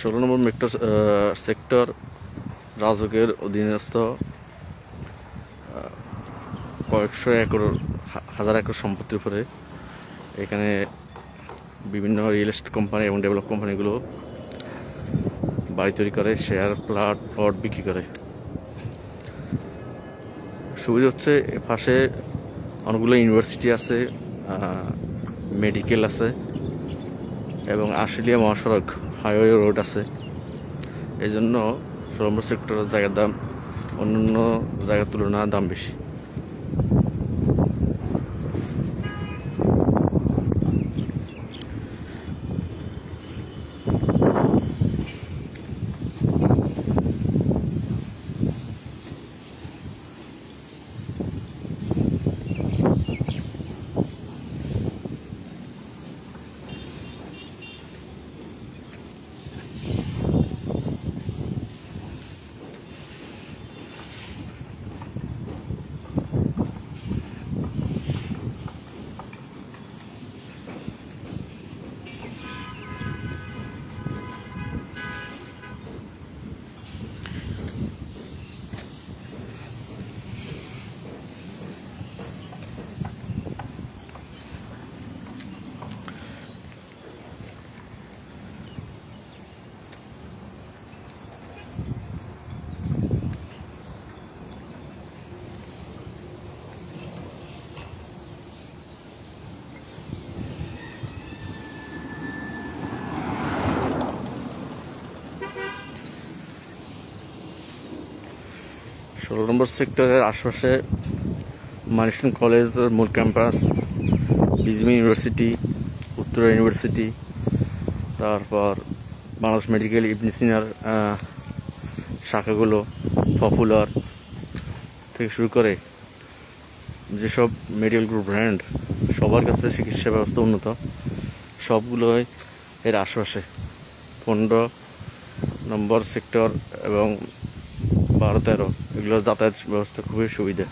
16 নম্বর metro sector রাজউকের অধীনস্থ কয়েকশো acre হাজার একর সম্পত্তির উপরে এখানে বিভিন্ন রিয়েল এস্টেট কোম্পানি এবং ডেভেলপ কোম্পানিগুলো বাড়ি তৈরি করে, শেয়ার প্লট বিক্রি করে। সুবিধা হচ্ছে পাশে অনেকগুলো ইউনিভার্সিটি আছে, মেডিকেল আছে এবং আশুলিয়া মহাসড়ক হাইওয়ে রোড আছে। এই জন্য 16 নম্বর সেক্টরের জায়গার দাম অন্যান্য জায়গার তুলনায় দাম বেশি। ষোলো নম্বর সেক্টরের আশেপাশে মানিসন কলেজের মূল ক্যাম্পাস, বিজমি ইউনিভার্সিটি, উত্তরা ইউনিভার্সিটি, তারপর বাংলাদেশ মেডিকেল, ইবনে সিনার শাখাগুলো, পপুলার থেকে শুরু করে যেসব মেডিকেল গ্রুপ ব্র্যান্ড সবার কাছে চিকিৎসা ব্যবস্থা উন্নত, সবগুলোই এর আশেপাশে 15 নম্বর সেক্টর এবং 12-13 এগুলো যাতায়াত ব্যবস্থা খুবই সুবিধা।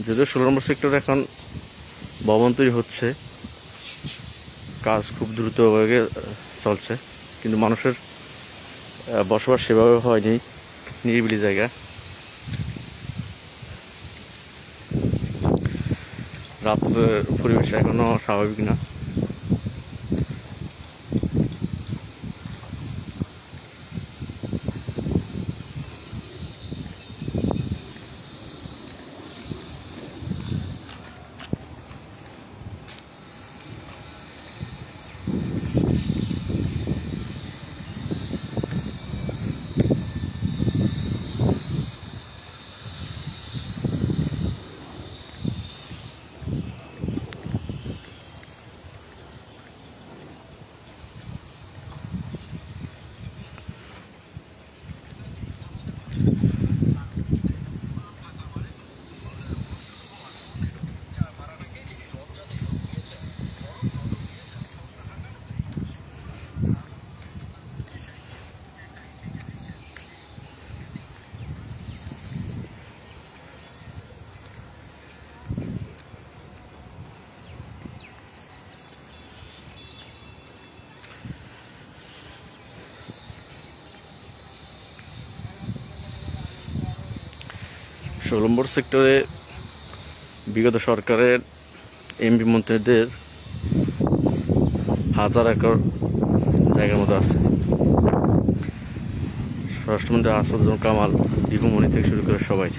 যদিও 16 নম্বর সেক্টর এখন ভবন তৈরি হচ্ছে, কাজ খুব দ্রুতভাবে চলছে, কিন্তু মানুষের বসবাস সেভাবে হয়নি, নিরিবিলি জায়গা। রাত পরিবেশ এখনো স্বাভাবিক না। ষোলো নম্বর সেক্টরে বিগত সরকারের এমপি মন্ত্রীদের 1000 একর জায়গার মতো আছে। স্বরাষ্ট্রমন্ত্রী আসাদুজ্জামান কামাল, দীপুমণি থেকে শুরু করে সবাই।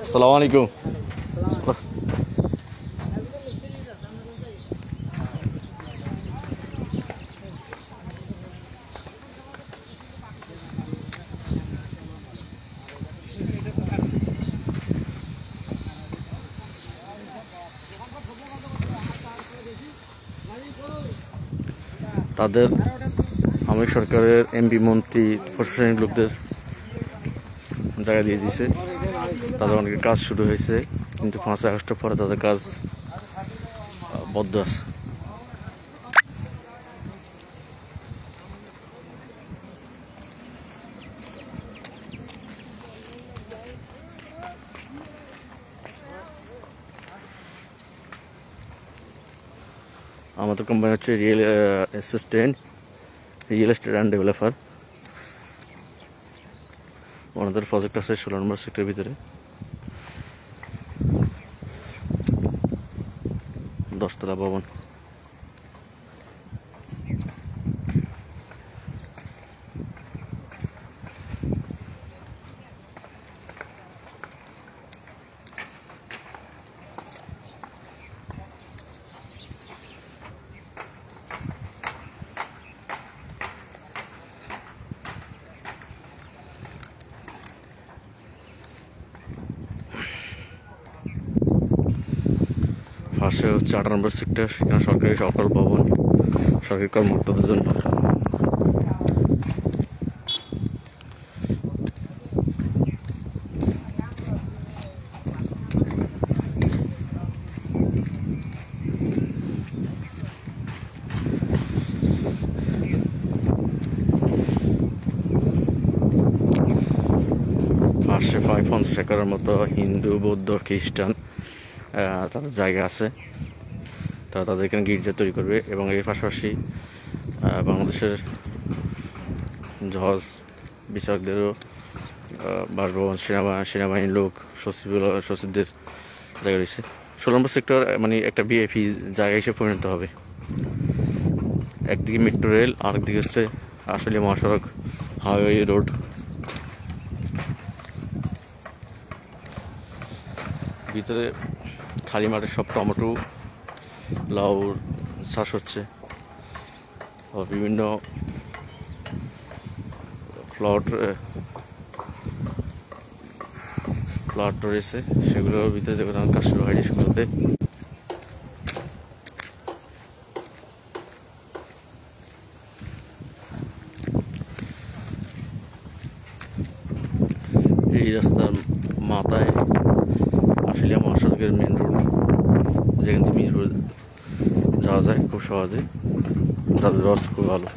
আসসালামু আলাইকুম। তাদের আওয়ামী সরকারের এমপি মন্ত্রী প্রশাসনিক লোকদের জায়গা দিয়ে দিয়েছে, তাদের অনেকের কাজ শুরু হয়েছে, কিন্তু 5 আগস্টের পরে তাদের কাজ বন্ধ আছে। আমাদের কোম্পানি হচ্ছে real এসপেস 10 real estate and developer. ওনাদের প্রজেক্ট আছে 16 নম্বর সেক্টরের ভিতরে, 10 তলা ভবন। পাশে হচ্ছে 8 নম্বর সেক্টর, সেখানে সরকারি সকল ভবন সরকারি কর্মকর্তাদের জন্য। পাশে প্রায় 50 একরের মতো হিন্দু, বৌদ্ধ, খ্রিস্টান তাদের জায়গা আছে। তারা তাদের এখানে গির্জা তৈরি করবে এবং এর পাশাপাশি বাংলাদেশের জজ বিচারকদেরও বাসভবন, সেনাবাহিনীর লোক, সচিবদের জায়গা রয়েছে। 16 নম্বর সেক্টর মানে একটা ভিআইপি জায়গা হিসেবে পরিণত হবে। একদিকে মেট্রো রেল, আরেকদিকে হচ্ছে আশুলিয়া মহাসড়ক, হাইওয়ে রোড। ভিতরে খালি মাঠে সব টমেটো, লাউ চাষ হচ্ছে। বিভিন্ন প্লট রয়েছে, সেগুলোর ভিতরে যেগুলো কাশ্মীর হাইডি সেগুলোতে এই রাস্তার মাথায় আশুলিয়া মহাসড়কের মেন রোড, যেখান থেকে মিরপুর যাওয়া যায় খুব সহজে। তাদের ব্যবস্থা খুব ভালো।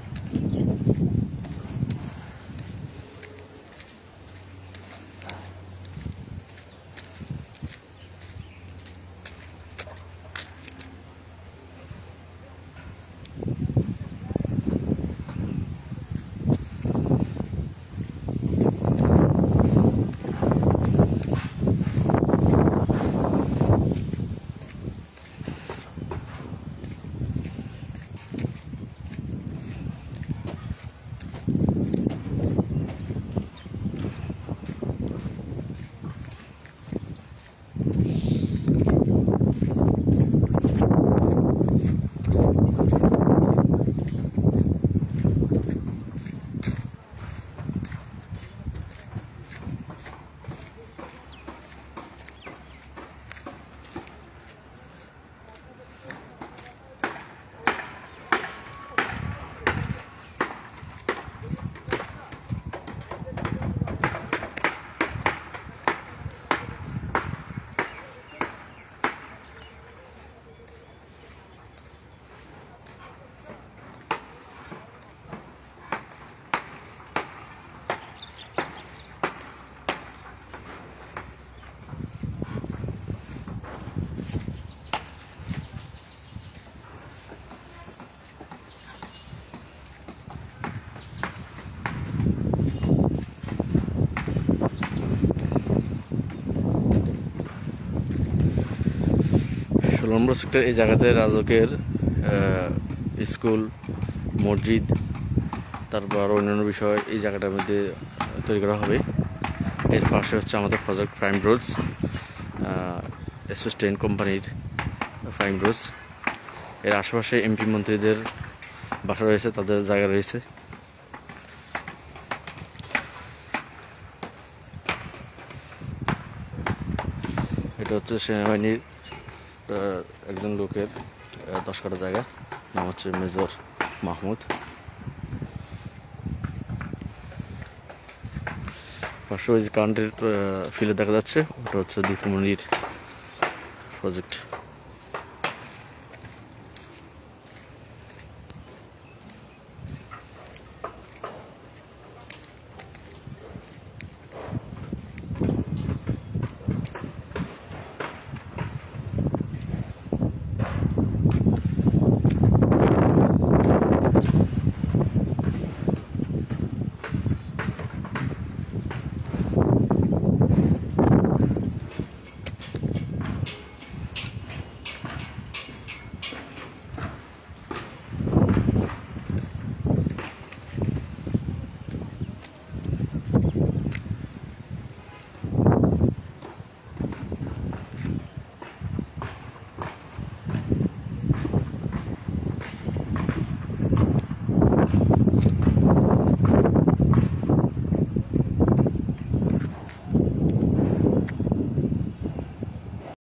নম্বর সেক্টর এই জায়গাতে রাজকের স্কুল, মসজিদ, তারপর অন্যান্য বিষয় এই জায়গাটার মধ্যে তৈরি করা হবে। এর পাশে হচ্ছে আমাদের প্রজেক্ট প্রাইম রোডস, এসপেস 10 কোম্পানির প্রাইম রোডস। এর আশেপাশে এমপি মন্ত্রীদের বাসা রয়েছে, তাদের জায়গা রয়েছে। এটা হচ্ছে সেনাবাহিনীর একজন লোকের 10 কাঠা জায়গা, নাম হচ্ছে মেজর মাহমুদ। পাশে ওই যে কারেন্টের ফিলে দেখা যাচ্ছে, ওটা হচ্ছে দীপুমনির প্রজেক্ট।